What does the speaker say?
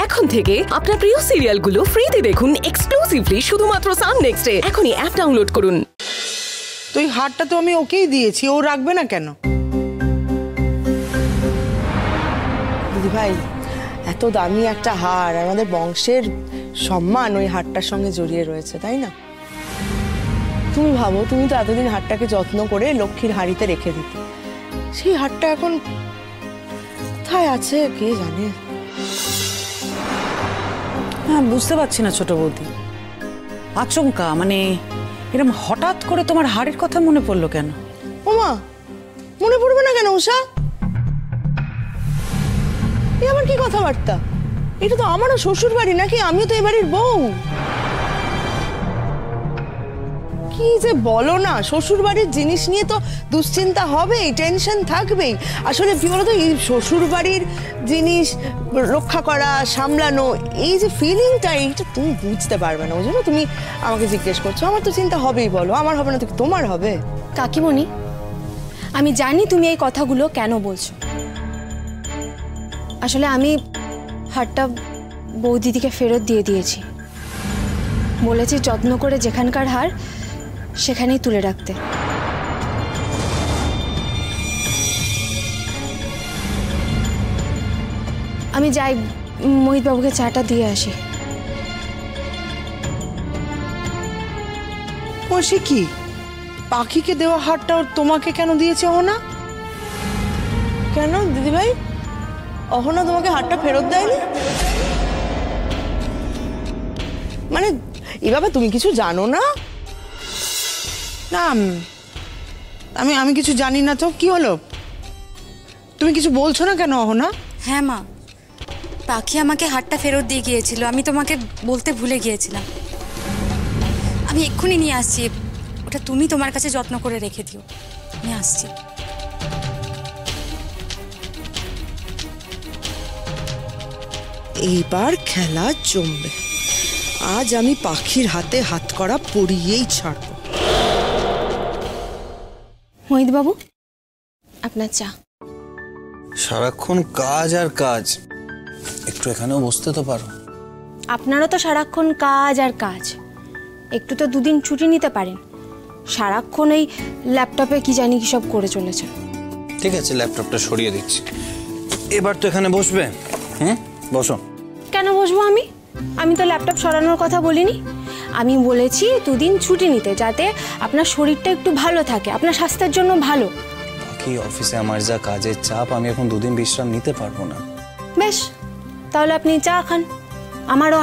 এখন থেকে আপনার প্রিয় সিরিয়ালগুলো ফ্রিতে দেখুন এক্সক্লুসিভলি শুধুমাত্র সান নেক্সটে। এখনই অ্যাপ ডাউনলোড করুন। তো এই হারটা তো আমি ওকেই দিয়েছি, ও রাখবে না কেন? দিদি ভাই, এত দামি একটা হার, আমাদের বংশের সম্মান ওই হারটার সঙ্গে জড়িয়ে রয়েছে, তাই না? তুমি ভাবো, তুমি তো এতদিন হারটাকে যত্ন করে লক্ষ্মীর হাড়িতে রেখে দিতে, সেই হারটা এখন কোথায় আছে কে জানে। হ্যাঁ, বুঝতে পারছি না ছোট বৌদি, আচমকা মানে এরকম হঠাৎ করে তোমার হাড়ের কথা মনে পড়লো কেন? ওমা, মনে পড়বে না কেন উষা? এ আমার কি কথাবার্তা? এটা তো আমারও শ্বশুর বাড়ি নাকি, আমিও তো এই বাড়ির বউ। কি যে বলো না, শ্বশুর বাড়ির জিনিস নিয়ে তো দুশ্চিন্তা হবেই, টেনশন থাকবেই। আসলে কি বলতো, এই শ্বশুর বাড়ির জিনিস রক্ষা করা, সামলানো, এই যে ফিলিংটা, এইটা তুমি বুঝতে পারবে না, ওই জন্য তুমি আমাকে জিজ্ঞেস করছো। আমার তো চিন্তা হবেই, বলো, আমার হবে না তো তোমার হবে? কাকিমণি, আমি জানি তুমি এই কথাগুলো কেন বলছো। আসলে আমি হারটা বৌদিদিকে ফেরত দিয়ে দিয়েছি, বলেছি যত্ন করে যেখানকার হার সেখানেই তুলে রাখতে। আমি যাই, মোহিত বাবুকে চাটা দিয়ে আসি। ও সে কি, পাখিকে দেওয়া হারটা তোমাকে কেন দিয়েছে অহনা? কেন দিদিভাই, অহনা তোমাকে হারটা ফেরত দেয়নি? মানে এভাবে তুমি কিছু জানো না? না, আমি কিছু জানি না তো। কি হলো, তুমি কিছু বলছো না কেন অহনা? হ্যাঁ মা, পাখি আমাকে হারটা ফেরত দিয়ে গিয়েছিল, আমি তোমাকে বলতে ভুলে গিয়েছিলাম। আমি এক্ষুনি নিয়ে আসছি, ওটা তুমি তোমার কাছে যত্ন করে রেখে দিও। আমি আসছি। এইবার খেলা জমবে। আজ আমি পাখির হাতে হাতকড়া পরিয়েই ছাড়ব। মোহিত বাবু, আপনার চা। সারাক্ষণ কাজ আর কাজ, একটু এখানেও বসতে তো পারো। আপনারও তো সারাক্ষণ কাজ আর কাজ, একটু তো দুদিন ছুটি নিতে পারেন। সারাক্ষণ এই ল্যাপটপে কি জানি কি সব করে চলেছেন। ঠিক আছে, ল্যাপটপটা সরিয়ে দিচ্ছি। এবার তো এখানে বসবে। বসো। কেন বসবো আমি? আমি তো ল্যাপটপ সরানোর কথা বলিনি। আমি বলেছি দুদিন ছুটি নিতে, যাতে আপনার শরীরটা একটু ভালো থাকে, আপনার স্বাস্থ্যের জন্য ভালো। বাকি অফিসে আমার যা কাজের চাপ, আমি এখন দুদিন বিশ্রাম নিতে পারবো না। বেশ, তাহলে আপনি চা খান, আমারও